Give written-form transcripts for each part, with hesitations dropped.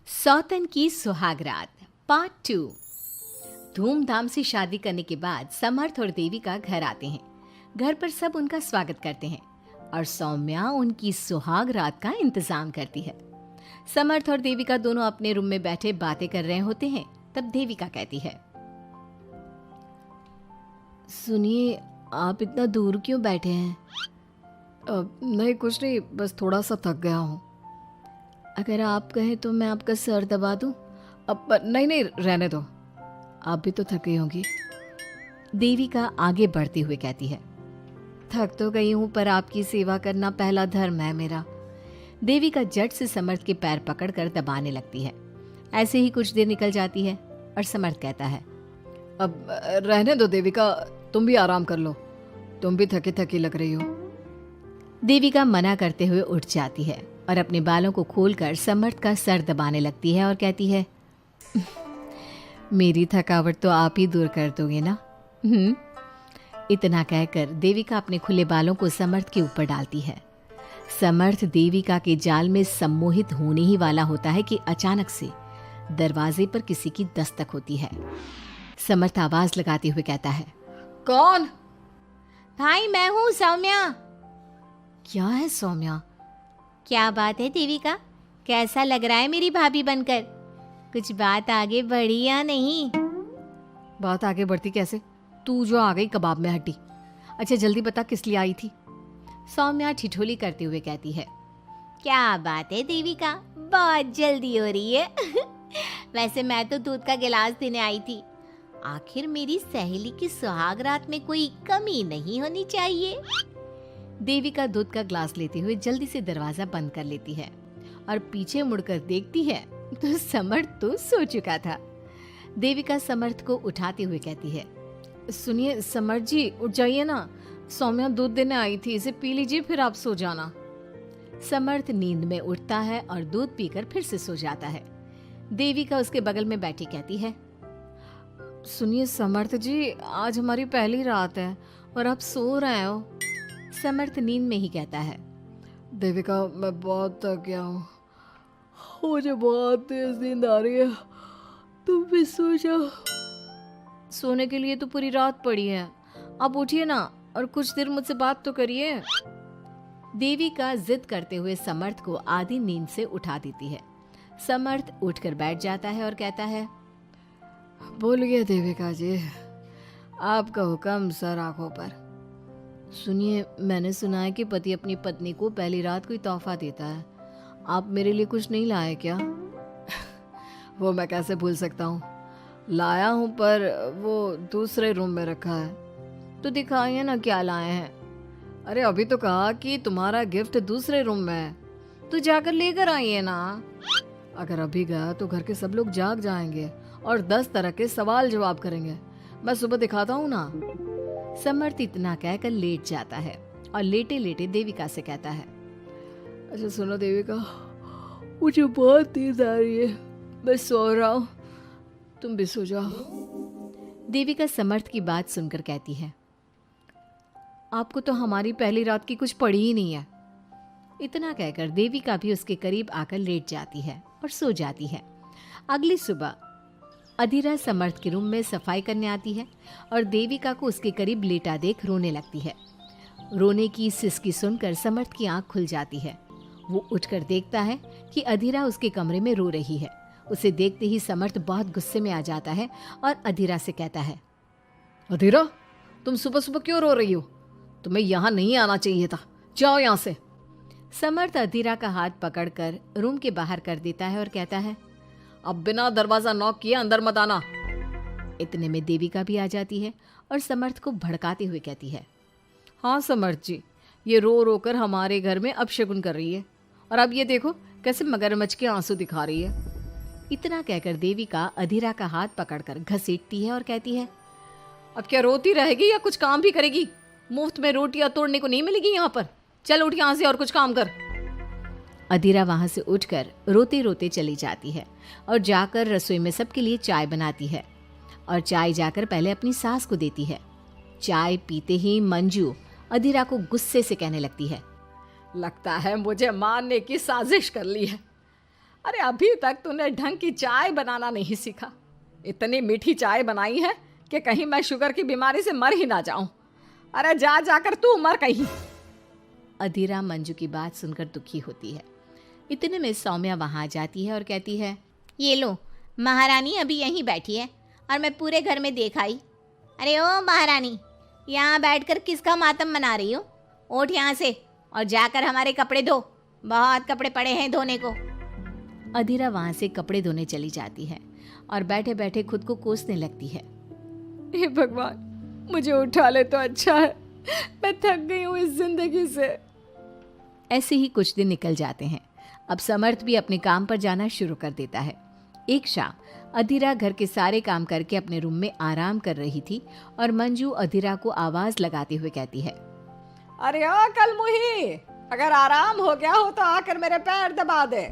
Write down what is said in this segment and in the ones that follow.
सौतन की सुहागरात पार्ट 2। धूमधाम से शादी करने के बाद समर्थ और देविका घर आते हैं। घर पर सब उनका स्वागत करते हैं और सौम्या उनकी सुहाग रात का इंतजाम करती है। समर्थ और देविका दोनों अपने रूम में बैठे बातें कर रहे होते हैं। तब देविका कहती है, सुनिए, आप इतना दूर क्यों बैठे हैं? नहीं, कुछ नहीं, बस थोड़ा सा थक गया हूँ। अगर आप कहें तो मैं आपका सर दबा दूं? अब नहीं, रहने दो, आप भी तो थकी होंगी। देविका आगे बढ़ते हुए कहती है, थक तो गई हूं पर आपकी सेवा करना पहला धर्म है मेरा। देविका झट से समर्थ के पैर पकड़कर दबाने लगती है। ऐसे ही कुछ देर निकल जाती है और समर्थ कहता है, अब रहने दो देविका, तुम भी आराम कर लो, तुम भी थकी थकी लग रही हो। देविका मना करते हुए उठ जाती है और अपने बालों को खोलकर समर्थ का सर दबाने लगती है और कहती है, मेरी थकावट तो आप ही दूर कर दोगे ना? इतना कहकर देविका अपने खुले बालों को समर्थ के ऊपर डालती है। समर्थ देविका के जाल में सम्मोहित होने ही वाला होता है कि अचानक से दरवाजे पर किसी की दस्तक होती है। समर्थ आवाज लगाते हुए कहता है, कौन? भाई, मैं हूँ सौम्या। क्या है सौम्या? क्या बात है देविका, कैसा लग रहा है मेरी भाभी बनकर? कुछ बात आगे बढ़ी या नहीं? बात आगे बढ़ती कैसे? तू जो आ गई कबाब में हड्डी। अच्छा जल्दी बता, किस लिए आई थी? सौम्या ठिठोली करते हुए कहती है, क्या बात है देविका, बहुत जल्दी हो रही है। वैसे मैं तो दूध का गिलास देने आई थी। आखिर मेरी सहेली की सुहाग रात में कोई कमी नहीं होनी चाहिए। देविका दूध का ग्लास लेते हुए जल्दी से दरवाजा बंद कर लेती है और पीछे मुड़कर देखती है तो समर्थ तो सो चुका था। देविका समर्थ को उठाते हुए कहती है, सुनिए समर्थ जी, उठ जाइए ना, सौम्या दूध देने आई थी, इसे पी लीजिए फिर आप सो जाना। समर्थ नींद में उठता है और दूध पीकर फिर से सो जाता है। देविका उसके बगल में बैठी कहती है, सुनिए समर्थ जी, आज हमारी पहली रात है और आप सो रहे हो। समर्थ नींद में ही कहता है, देविका मैं बहुत थक गया हूँ, मुझे बहुत तेज नींद आ रही है, तुम भी सो जाओ। सोने के लिए तो पूरी रात पड़ी है, आप उठिए ना और कुछ देर मुझसे बात तो करिए। देविका जिद करते हुए समर्थ को आधी नींद से उठा देती है। समर्थ उठकर बैठ जाता है और कहता है, बोलिए देविका जी, आपका हुक्म सर आंखों पर। सुनिए, मैंने सुना है कि पति अपनी पत्नी को पहली रात कोई तोहफा देता है, आप मेरे लिए कुछ नहीं लाए क्या? वो मैं कैसे भूल सकता हूँ, लाया हूँ पर वो दूसरे रूम में रखा है। तो दिखाइए ना क्या लाए हैं। अरे अभी तो कहा कि तुम्हारा गिफ्ट दूसरे रूम में है, तो जाकर लेकर आइए ना। अगर अभी गया तो घर के सब लोग जाग जाएंगे और 10 तरह के सवाल जवाब करेंगे, मैं सुबह दिखाता हूँ ना। समर्थ इतना कहकर लेट जाता है और लेटे लेटे देविका से कहता है, अच्छा सुनो देविका, मुझे बहुत नींद आ रही है, मैं सो रहा हूँ, तुम भी सो जाओ। देविका समर्थ की बात सुनकर कहती है, आपको तो हमारी पहली रात की कुछ पड़ी ही नहीं है। इतना कहकर देविका भी उसके करीब आकर लेट जाती है और सो जाती है। अगली सुबह अधीरा समर्थ के रूम में सफाई करने आती है और देविका को उसके करीब लेटा देख रोने लगती है। रोने की सिसकी सुनकर समर्थ की आंख खुल जाती है। वो उठकर देखता है कि अधीरा उसके कमरे में रो रही है। उसे देखते ही समर्थ बहुत गुस्से में आ जाता है और अधीरा से कहता है, अधीरा, तुम सुबह सुबह क्यों रो रही हो? तुम्हें यहाँ नहीं आना चाहिए था, जाओ यहाँ से। समर्थ अधीरा का हाथ पकड़कर रूम के बाहर कर देता है और कहता है, अब बिना दरवाजा नॉक किए अंदर मत आना। इतने में देविका भी आ जाती है और समर्थ को भड़काते हुए कहती है, हाँ समर्थ जी, ये रो रो कर हमारे घर में अपशगुन कर रही है और अब ये देखो कैसे मगरमच्छ के आंसू दिखा रही है। इतना कहकर देविका अधीरा का हाथ पकड़कर घसीटती है और कहती है, अब क्या रोती रहेगी या कुछ काम भी करेगी? मुफ्त में रोटियां तोड़ने को नहीं मिलेगी यहाँ पर, चल उठ यहाँ से और कुछ काम कर। अधीरा वहां से उठकर रोते रोते चली जाती है और जाकर रसोई में सबके लिए चाय बनाती है और चाय जाकर पहले अपनी सास को देती है। चाय पीते ही मंजू अधीरा को गुस्से से कहने लगती है, लगता है मुझे मारने की साजिश कर ली है। अरे अभी तक तूने ढंग की चाय बनाना नहीं सीखा। इतनी मीठी चाय बनाई है कि कहीं मैं शुगर की बीमारी से मर ही ना जाऊं। अरे जा जाकर तू मर कहीं। अधीरा मंजू की बात सुनकर दुखी होती है। इतने में सौम्या वहां आ जाती है और कहती है, ये लो, महारानी अभी यहीं बैठी है और मैं पूरे घर में देख आई। अरे ओ महारानी, यहाँ बैठकर किसका मातम मना रही हो? उठ यहाँ से और जाकर हमारे कपड़े धो, बहुत कपड़े पड़े हैं धोने को। अधीरा वहां से कपड़े धोने चली जाती है और बैठे बैठे खुद को कोसने लगती है। हे भगवान, मुझे उठा ले तो अच्छा है, मैं थक गई हूँ इस जिंदगी से। ऐसे ही कुछ दिन निकल जाते हैं। अब समर्थ भी अपने काम पर जाना शुरू कर देता है। एक शाम अधीरा घर के सारे काम करके अपने रूम में आराम कर रही थी और मंजू अधीरा को आवाज लगाते हुए कहती है, अरे ओ कलमुही, अगर आराम हो गया हो तो आकर मेरे पैर दबा दे।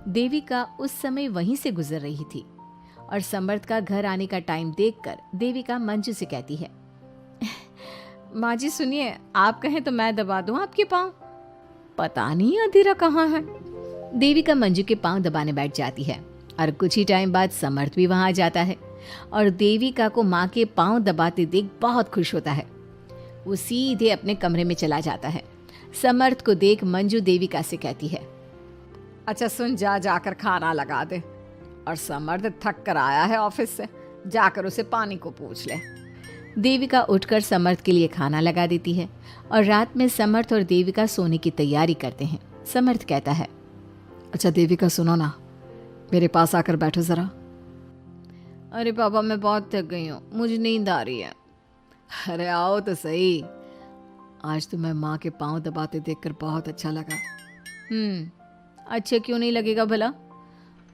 देविका उस समय वहीं से गुजर रही थी और समर्थ का घर आने का टाइम देखकर देविका मंजू से कहती है, माँ जी सुनिए, आप कहें तो मैं दबा दूं आपके पाँव। पता नहीं अधीरा कहाँ है। देविका मंजू के पांव दबाने बैठ जाती है और कुछ ही टाइम बाद समर्थ भी वहां आ जाता है और देविका को माँ के पांव दबाते देख बहुत खुश होता है। वो सीधे अपने कमरे में चला जाता है। समर्थ को देख मंजू देविका से कहती है, अच्छा सुन, जा जाकर खाना लगा दे, और समर्थ थक कर आया है ऑफिस से, जाकर उसे पानी को पूछ ले। देविका उठकर समर्थ के लिए खाना लगा देती है और रात में समर्थ और देविका सोने की तैयारी करते हैं। समर्थ कहता है, अच्छा देविका सुनो ना, मेरे पास आकर बैठो जरा। अरे पापा, मैं बहुत थक गई हूँ, मुझे नींद आ रही है। अरे आओ तो सही, आज तो मैं माँ के पाँव दबाते देखकर बहुत अच्छा लगा। अच्छा क्यों नहीं लगेगा भला?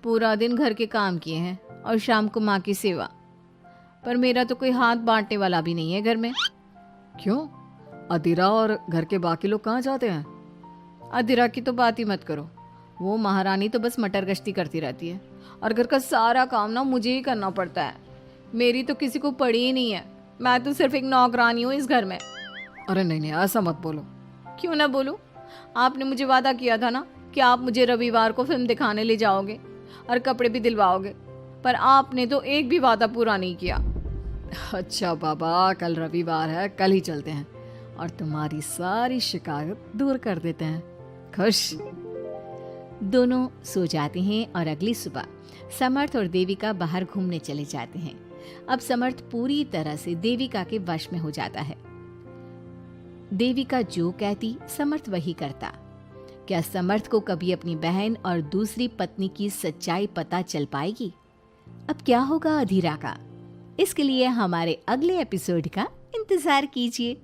पूरा दिन घर के काम किए हैं और शाम को माँ की सेवा, पर मेरा तो कोई हाथ बांटने वाला भी नहीं है घर में। क्यों? अधीरा और घर के बाकी लोग कहाँ जाते हैं? अधीरा की तो बात ही मत करो, वो महारानी तो बस मटर गश्ती करती रहती है और घर का सारा काम ना मुझे ही करना पड़ता है। मेरी तो किसी को पड़ी ही नहीं है, मैं तो सिर्फ एक नौकरानी हूँ इस घर में। अरे नहीं नहीं, ऐसा मत बोलो। क्यों ना बोलूँ? आपने मुझे वादा किया था ना कि आप मुझे रविवार को फिल्म दिखाने ले जाओगे और कपड़े भी दिलवाओगे, पर आपने तो एक भी वादा पूरा नहीं किया। अच्छा बाबा, कल रविवार है, कल ही चलते हैं और तुम्हारी सारी शिकायत दूर कर देते हैं। खुश? दोनों सो जाते हैं और अगली सुबह समर्थ और देविका बाहर घूमने चले जाते हैं। अब समर्थ पूरी तरह से देविका के वश में हो जाता है। देविका जो कहती समर्थ वही करता। क्या समर्थ को कभी अपनी बहन और दूसरी पत्नी की सच्चाई पता चल पाएगी? अब क्या होगा अधीरा का? इसके लिए हमारे अगले एपिसोड का इंतजार कीजिए।